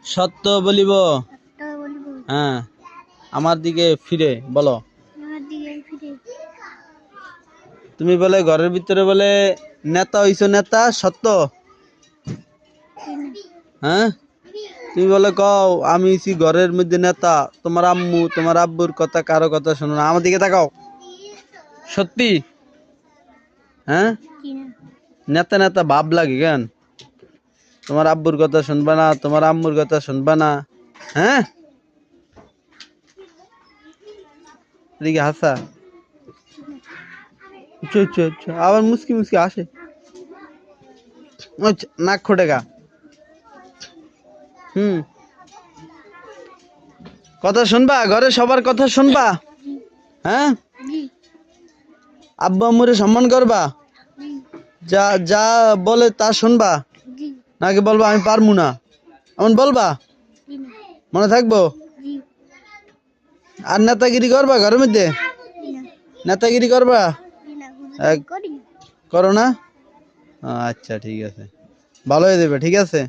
সত্য বলিব। হ্যাঁ, আমার দিকে ফিরে বলো। তুমি বলে ঘরের ভিতরে বলে নেতা হইছো, নেতা সত্য? হ্যাঁ, তুমি বলে কও আমি হইছি ঘরের মধ্যে নেতা, তোমার আম্মু তোমার আব্বুর কথা কারো কথা শোনো না। আমার দিকে তাকাও, সত্যি? হ্যাঁ, নেতা নেতা ভাব লাগে কেন? তোমার আব্বুর কথা শুনবা না, তোমার আম্মুর কথা শুনবা না? হ্যাঁ, এদিকে হাসা। আবার মুসকি মুসকি আসে, নাক খোটে গা। হুম, কথা শুনবা, ঘরে সবার কথা শুনবা? হ্যাঁ, আব্বু আম্মুরে সম্মান করবা? যা যা বলে তা শুনবা, নাকি বলবা আমি পারবো না, এমন বলবা? মনে থাকবো? আর নেতাগিরি করবা ঘরের মধ্যে? নেতাগিরি করবা? করো না? আচ্ছা ঠিক আছে, ভালো হয়ে যাবে, ঠিক আছে।